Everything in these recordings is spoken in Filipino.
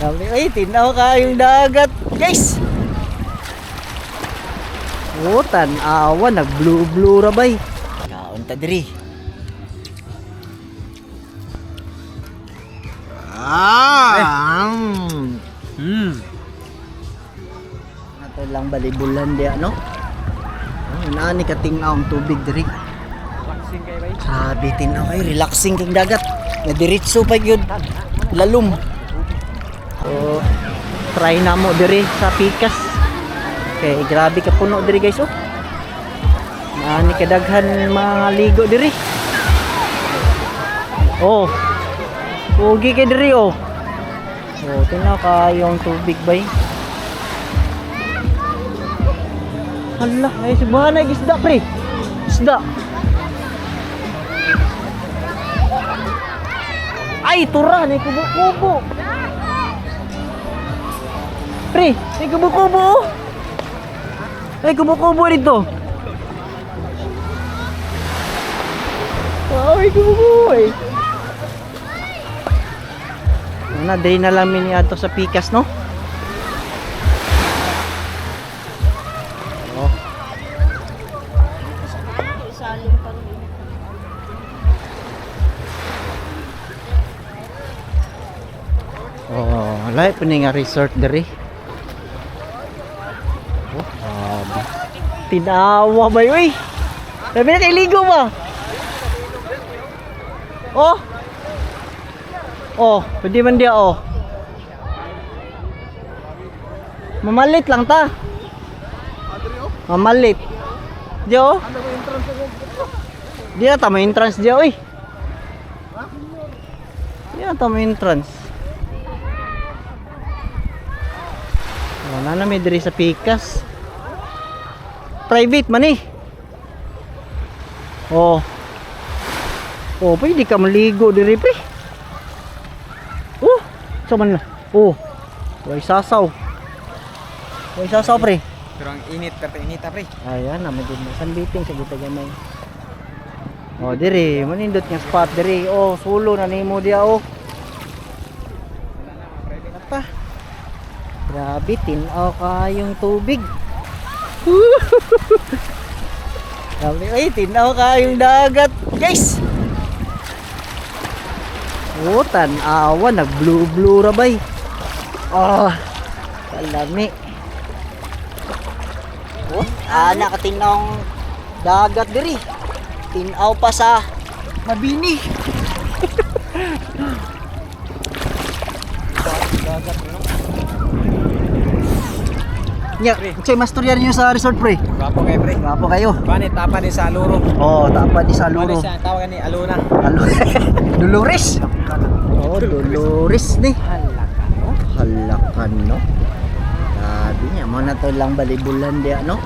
Sabi, ay, tinaw ka yung dagat, guys. Oh, tanawa, nag-blue-blue rabay. Kaunta diri. Ito lang balibulan di ano? Nani ka tingnaw ang tubig diri. Relaxing kayo ba? Sabi tinaw kay relaxing kang dagat. Nadiritso pa gyud. Lalum. So, try na mo diri sa Pikas. Okay, grabe ka puno diri guys oh. Nani ka daghan mga ligo diri. Oh. Pugi kay diri oh. Oh, tingnan ka yung tubig bay. Hala, ay subhanay isda pre. Isda. Ay, tura ni kubo-kubo. Pre, may kubo-kubo. May kubo-kubo dito. Wow, may kubo-kubo eh. Na day na lang mini ato sa Pikas no. Oh. Oh, lahi pa nga resort diri. Oh, tinawa ba uy? Sabi na kay ligo ba? Oh. Oh, pwede man dia oh. Mamalit lang ta. Mamalit. Dia oh. Dia ta may entrance dia oy. Dia ta may entrance. Wala na may diri sa Pikas. Private man eh. Oh. Oh, pwede ka maligo diri pre. Saman na. Oh. Way sasaw. Way sasaw pre. Pero ang init pre. Ayan na medyo sanbiting sa gita gamay. Oh, diri, manindot nga spot diri. Oh, sulo na nimo dia oh. Apa? Grabe tinaw kayong tubig. Grabe, ay tinaw kayong dagat, guys. Oh, tanawa, nag-blue-blue rabay. Oh, kalami. Oh, nakatinong dagat diri. Tinaw pa sa Mabini. Dagat, no? Nya, chay masturyan niyo sa resort pre. Gwapo kayo pre. Gwapo kayo. Bani tapa ni sa Aluro. Oh, tapa di sa Aluro. Bani siya tawagan ni Aluna. Dolores. Oh, Dolores ni. Halakan no. Halakan no. Sabi niya, mo na to lang balibulan dia no.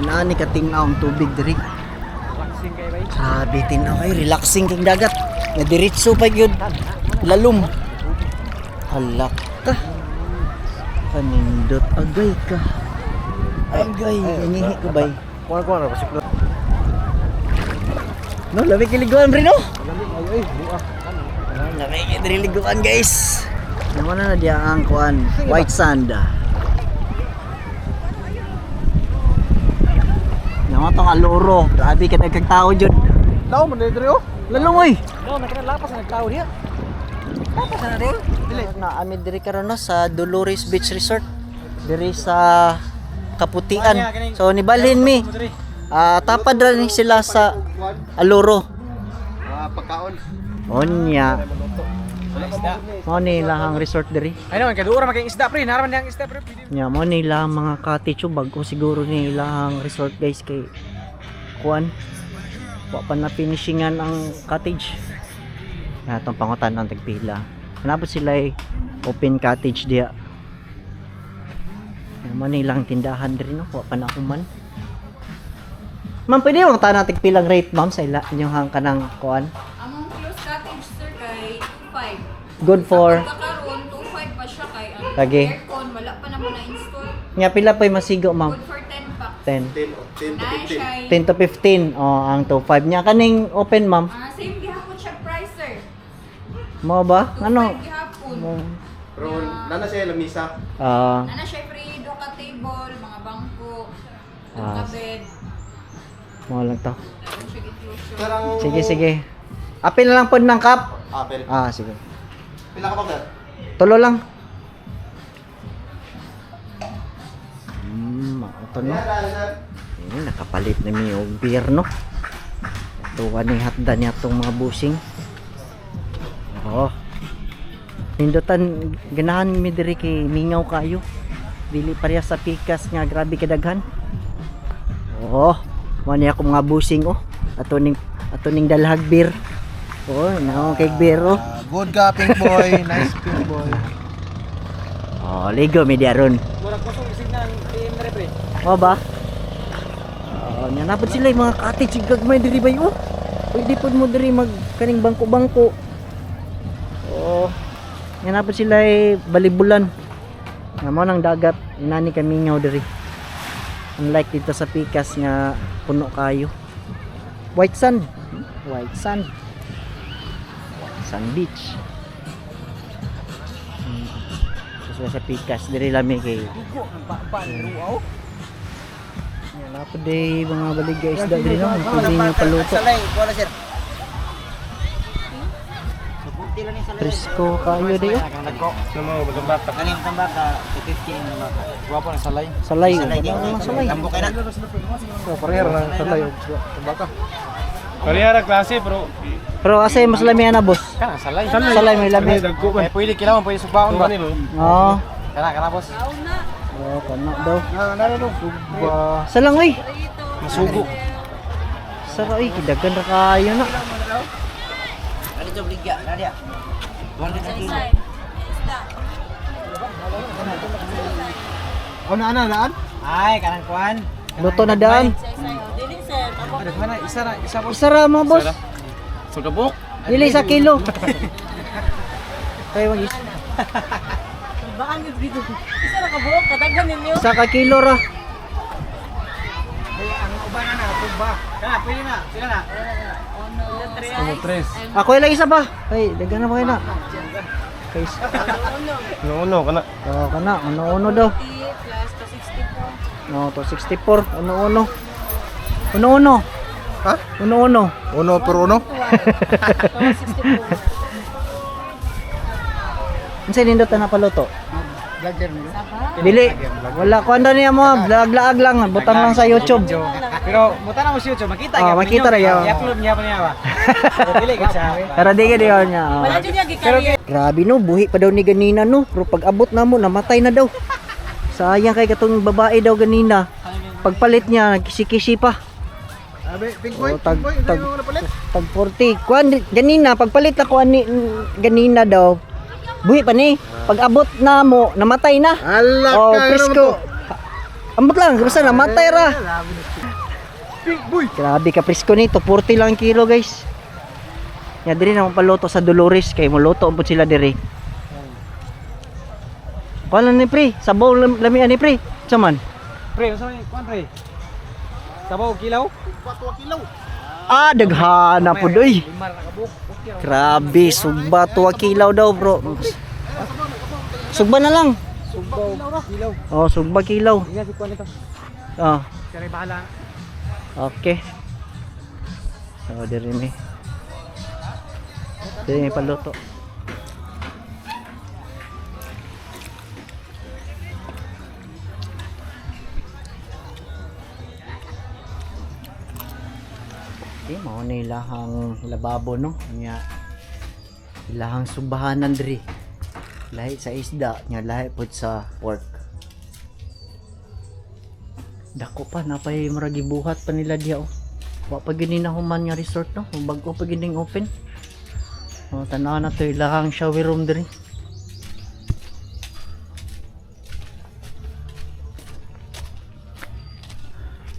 Nani ka tingnaw ang tubig diri. Relaxing kayo ba? Sabi tinaw kay relaxing kang dagat. Nadiritso pa gyud. Lalum. Halak ka. Kanindot agay ka. Agay, inihi ko bay. Kuha na pasik. No, labi kiliguan rin no. Ay, buah. Labi kiliguan guys. Naman na dia ang kuan, white sand. Naman tong Aluro. Grabe ka nagkagtao jud. Lao man diri oh. Lalong oy. Lao lapas na nagtao diha. Lapas na diri. Dili. Naamid diri karon na sa Dolores Beach Resort. Diri sa Kaputian. So nibalhin mi. Tapad ra ni sila sa Aluro. Pagkaon. Onya. Isda. Mo ni lahang resort diri. Ay naman kadura maging isda pre. Naraman niyang isda pre. Nya mo ni lahang mga cottage bago siguro ni lahang resort guys kay kuan. Wa pa na finishingan ang cottage. Na tong pangutan ang tagpila. Hanapot sila ay open cottage dia. Mo ni lang tindahan diri no. Wa pa na human. Ma'am, pwede mo ta natin pilang rate ma'am sa ila inyong hang kanang kuan? Among close cottage sir kay 5. Good for Pagkakaroon 2.5 pa siya kay ang Lagi. aircon wala pa naman na install. nya pila pa'y masigo ma'am? Good for 10 packs. 10. Na siya 10 to 15 oh ang 25 nya kaning open ma'am. same gihapon siya price sir. Mo ba? Ano? Gihapon. Mo. Pero nana siya lamisa. Nana syempre do ka table, mga bangko, Ah. ka bed, Mo lang to. siya inclusion. Karang Sige. Apil na lang pod ng cup. apel. Sige. Pila ka ba sir? Tulo lang. Ito no. Sir. Ini nakapalit na mi og beer no. Ito ani hatda niya tong mga busing. Oh. Nindutan ganahan mi diri kay mingaw kayo. Dili pareha sa pikas nga grabe kadaghan. Oh, mo niya ako mga busing oh. Ato ning dalhag beer. Oh, naong kay beer oh. Good ka pink boy, nice pink boy. Oh, ligo mi diaron. Murag ko sung signan PM na repre. Oh ba? Nya napod sila yung mga cottage gagmay diri bay oh. Pwede pod mo diri mag kaning bangko-bangko. Oh. Nya napod sila balibulan. Nga mo nang dagat inani kami ngaw diri. Unlike dito sa Pikas nga puno kayo. White sand. White sand. White sand beach. So sa Pikas diri lami kay Dugo ng pa ni ruaw. napod day mga baligya isda diri no. Pwede nyo paluto. Salay, wala sir. Supunti lang ni salay. Presko kayo day oh. Nagko. Sumo magambata. Kaning tambaka 50 ang tambaka. Guwapo na salay. Salay. Wala salay. Tambo kay na. So parehara na salay og tambaka. Parehara klase pero Pero asay mas lami na boss. Kana salay. Salay may lami. dagko ba. Eh pwede kilawan pwede subaon ba? Oo. Kana boss. Sauna. Oh, kana daw. Ba Salang oy. Masugo. Sara oy kidagan ra kayo na. Ano to bligya? Nadia. 200 sa kilo. Say. Isda. ana daan? Ay, kanang kuan. Luto na daan. Say. Dili sir. Tabo. Ano mana isa boss. Isara mo boss. Sugabok. Dili sa kilo. Kayo mag Baan dito. Isa ra ka buok kadaghan ninyo. isa ka kilo ra. Ang uban na tugba. Kana pwede na. Sila na. Ono. Tres. Ako lang isa pa. Ay, daghan na ba kayo na? Guys. No kana. Oh, kana uno-uno daw. 50 plus to 64. No, to 64. Uno-uno. Uno-uno. Ha? Uno-uno. Uno per uno? To 64. Unsa nindot na paluto? Vlogger nila. Dili. Wala ko ando niya mo, vlog-vlog lang, butang lang sa YouTube. Pero buta na mo si YouTube, makita Ah, makita ra yaw. I-upload niya pa niya ba. Dili ka sa. Pero di gid yun niya. Wala jud niya gikarya. Grabe no, buhi pa daw ni ganina no. Pero pag abot na mo, namatay na daw. Sayang kay katong babae daw ganina. Pagpalit niya, kisi-kisi pa. Abe pink Oh, boy, tag- pink boy, tag- ano na palit? Tag 40. Kuan ganina, pagpalit na kuan ni ganina daw. Buhi pa ni. Pag abot na mo, namatay na. Ala Oh, ka presko. Ambot lang, basta namatay ra. Pink boy. Grabe ka presko nito, 40 lang kilo guys. Ya diri na paluto sa Dolores kay moluto umpod sila diri. Kuan ni pre, sabaw lamian ni pre. Saman. Pre, unsa man kuan pre? Sabaw kilaw? 4 kilo. Ah, daghana pud oy. 5 ra ka buok. Grabe, sugba 2 kilaw daw, bro. Sugba na lang. Subaw kilaw. Oh, sugba kilaw. Iya si kuan ito. Ah, Kare bahala. okay. So, diri mi. Diri mi paluto. Okay, mao ni ilahang lababo no. Nya ilahang subahanan diri. Lahi sa isda, nya lahi pud sa pork. Dako pa napay murag gibuhat pa nila diha oh. Wa pa gini na human nga resort no, bago pa gining open. Oh, tanaw na to ilahang shower room diri.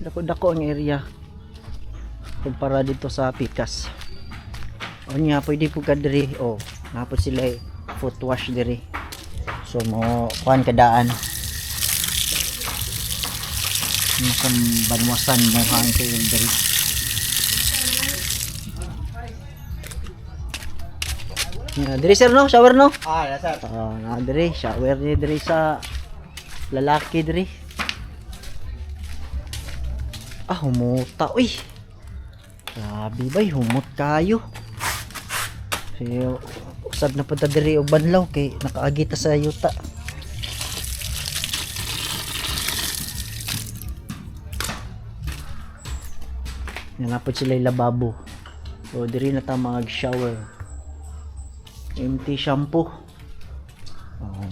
Dako-dako ang area kumpara dito sa Pikas. O nya pwede po ka diri oh, napod sila foot wash diri. So mo kuan kadaan. Mukhang banwasan mo hang kayo diri. Diri sir no, shower no. Ah, nasa. Na diri, shower ni diri sa lalaki diri. Humuta uy. Grabe bay, humot kayo. Usab na punta diri og banlaw kay nakaagita sa yuta. Nanapod sila yung lababo. So diri na ta mag-shower. Empty shampoo.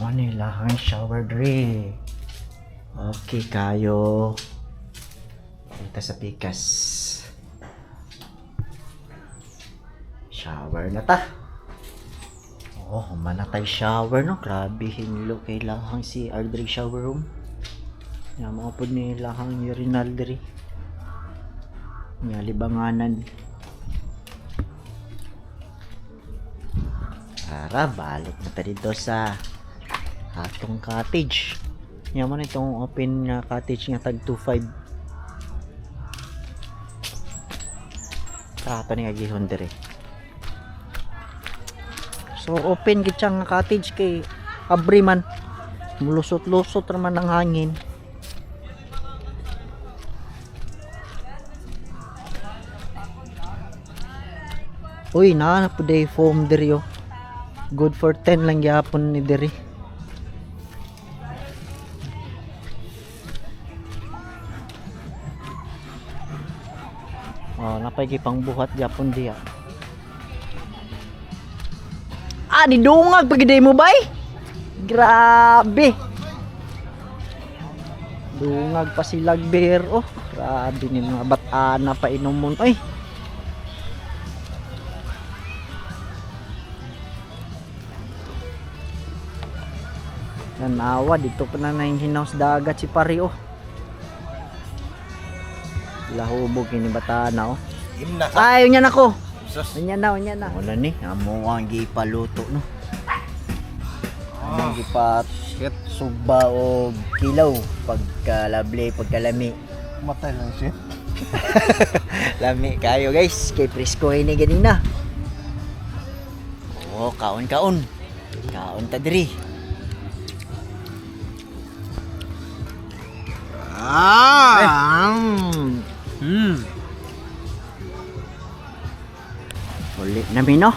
Manila ang shower diri. Okay kayo. Kita sa pikas. Shower na ta. Humana tayo shower no. Grabe hinlo kay lahang si Ardri shower room. Nga mga po ni lahang urinal diri. Nga libanganan. Tara, balik na tayo dito sa atong cottage. Yaman itong open nga cottage nga tag 2.5. Ito ni agihon diri. So open gid siya nga cottage kay abri man. Mulusot-lusot naman ang hangin. Uy, na po day foam diri oh. Good for 10 lang gyapon ni diri. Napay pang buhat gyapon diya. Didungag pagiday mo bay? Grabe. Dungag pa si Lagber oh. Grabe ni mga bata-ana pa inumon oy. Nanawa dito pa na hinaw sa dagat si pare oh. Lahubog ini bata na oh. Ayaw niya na ko. Unya na. Wala ni, amo ang gipaluto no. Ang gipat suba o kilaw pagkalabli, pagkalami. Matay lang siya. Lami kayo guys, kay presko ini ganina. Kaon. Kaon ta diri. Ulit namin no.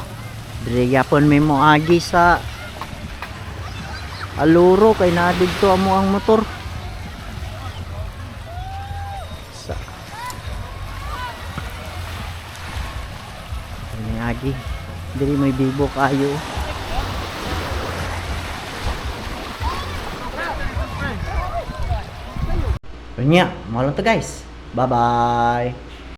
Diri gyapon may mo agi sa Aluro kay nadigto amo ang motor. Sa ini agi. Diri may bibo kayo. Nya, malo to guys. Bye-bye.